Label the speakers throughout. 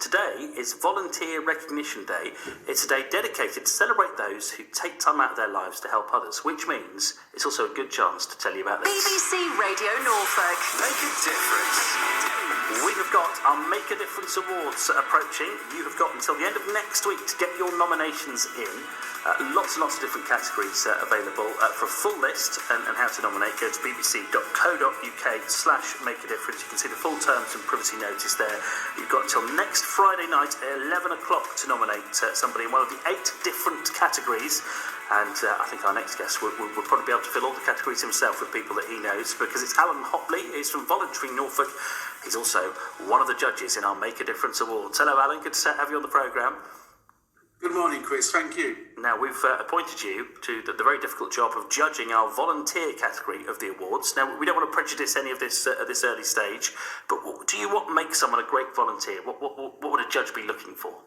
Speaker 1: Today is Volunteer Recognition Day. It's a day dedicated to celebrate those who take time out of their lives to help others, which means it's also a good chance to tell you about this.
Speaker 2: BBC Radio Norfolk.
Speaker 3: Make a difference.
Speaker 1: We have got our Make a Difference Awards approaching. You have got until the end of next week to get your nominations in. Lots and lots of different categories available. For a full list and how to nominate, go to bbc.co.uk/make-a-difference. You can see the full terms and privacy notice there. You've got until next Friday night at 11 o'clock to nominate somebody in one of the 8 different categories. And I think our next guest will probably be able to fill all the categories himself with people that he knows, because it's Alan Hopley, who's from Voluntary Norfolk. He's also one of the judges in our Make a Difference Awards. Hello, Alan. Good to have you on the programme.
Speaker 4: Good morning, Chris. Thank you.
Speaker 1: Now, we've appointed you to the very difficult job of judging our volunteer category of the awards. Now, we don't want to prejudice any of this at this early stage, but what makes someone a great volunteer? What would a judge be looking for?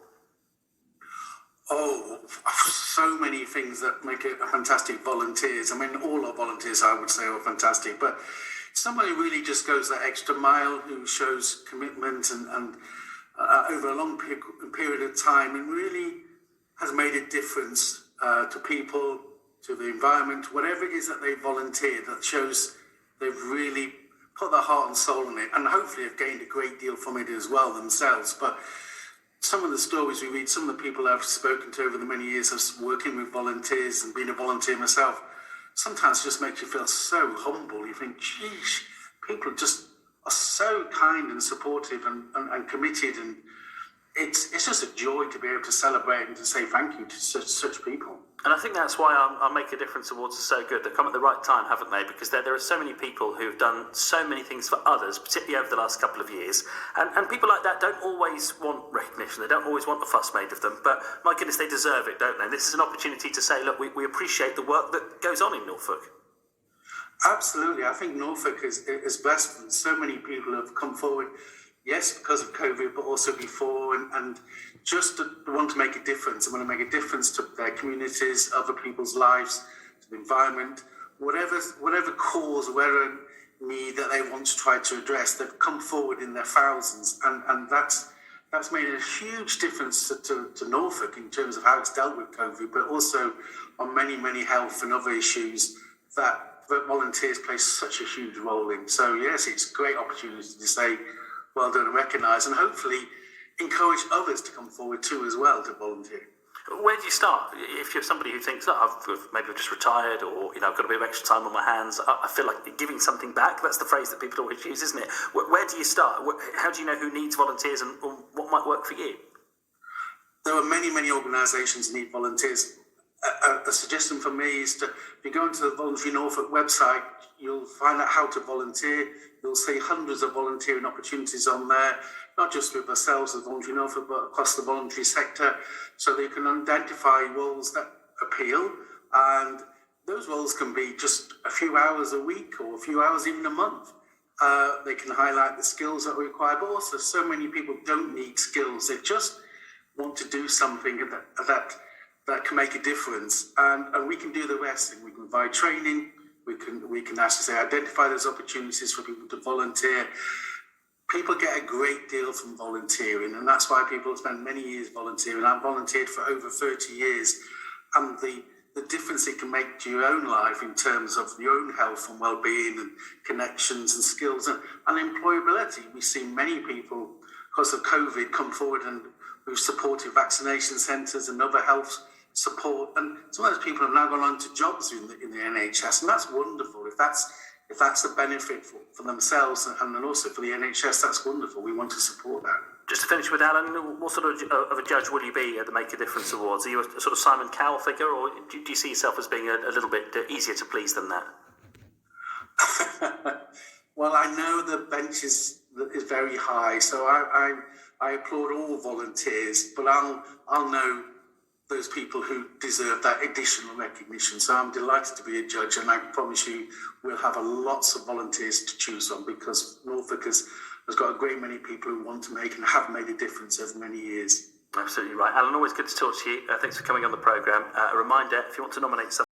Speaker 4: Oh, so many things that make it fantastic volunteers. I mean, all our volunteers, I would say, are fantastic, but somebody who really just goes that extra mile, who shows commitment and over a long period of time, and really has made a difference to people, to the environment, whatever it is that they volunteer, that shows they've really put their heart and soul in it, and hopefully have gained a great deal from it as well themselves. But some of the stories we read, some of the people I've spoken to over the many years of working with volunteers and being a volunteer myself, sometimes just makes you feel so humble. You think, geez, people just are so kind and supportive and committed, and it's just a joy to be able to celebrate and to say thank you to such people. And I think that's why our Make a Difference Awards are so good. They've come at the right time, haven't they? Because there are so many people who've done so many things for others, particularly over the last couple of years. And people like that don't always want recognition. They don't always want a fuss made of them. But my goodness, they deserve it, don't they? This is an opportunity to say, look, we appreciate the work that goes on in Norfolk. Absolutely. I think Norfolk is blessed. So many people have come forward, yes, because of COVID, but also before, and just to want to make a difference. I want to make a difference to their communities, other people's lives, to the environment, whatever cause, whatever need that they want to try to address. They've come forward in their thousands, and that's made a huge difference to Norfolk in terms of how it's dealt with COVID, but also on many, many health and other issues that volunteers play such a huge role in. So yes, it's a great opportunity to say well done and recognise, and hopefully encourage others to come forward too as well to volunteer.
Speaker 1: Where do you start? If you're somebody who thinks, maybe I've just retired, or I've got a bit of extra time on my hands, I feel like giving something back. That's the phrase that people always use, isn't it? Where do you start? How do you know who needs volunteers, and what might work for you?
Speaker 4: There are many, many organisations need volunteers. A suggestion from me is if you go into the Voluntary Norfolk website, you'll find out how to volunteer. You'll see hundreds of volunteering opportunities on there, not just with ourselves as Voluntary Norfolk, but across the voluntary sector, so they can identify roles that appeal. And those roles can be just a few hours a week or a few hours even a month. They can highlight the skills that are required, but also so many people don't need skills. They just want to do something that can make a difference, and we can do the rest. And we can provide training. We can actually identify those opportunities for people to volunteer. People get a great deal from volunteering, and that's why people spend many years volunteering. I've volunteered for over 30 years, and the difference it can make to your own life in terms of your own health and well-being and connections and skills and employability. We've seen many people, because of COVID, come forward and we've supported vaccination centres and other health support, and some of those people have now gone on to jobs in the NHS, and that's wonderful. If that's a benefit for themselves and then also for the NHS, that's wonderful. We want to support that.
Speaker 1: Just to finish with Alan, what sort of a judge will you be at the Make a Difference Awards? Are you a sort of Simon Cowell figure, or do you see yourself as being a little bit easier to please than that?
Speaker 4: Well, I know the bench is very high, so I applaud all volunteers, but I'll know those people who deserve that additional recognition. So I'm delighted to be a judge, and I promise you we'll have lots of volunteers to choose from, because Norfolk has got a great many people who want to make and have made a difference over many years.
Speaker 1: Absolutely right. Alan, always good to talk to you. Thanks for coming on the programme. A reminder, if you want to nominate someone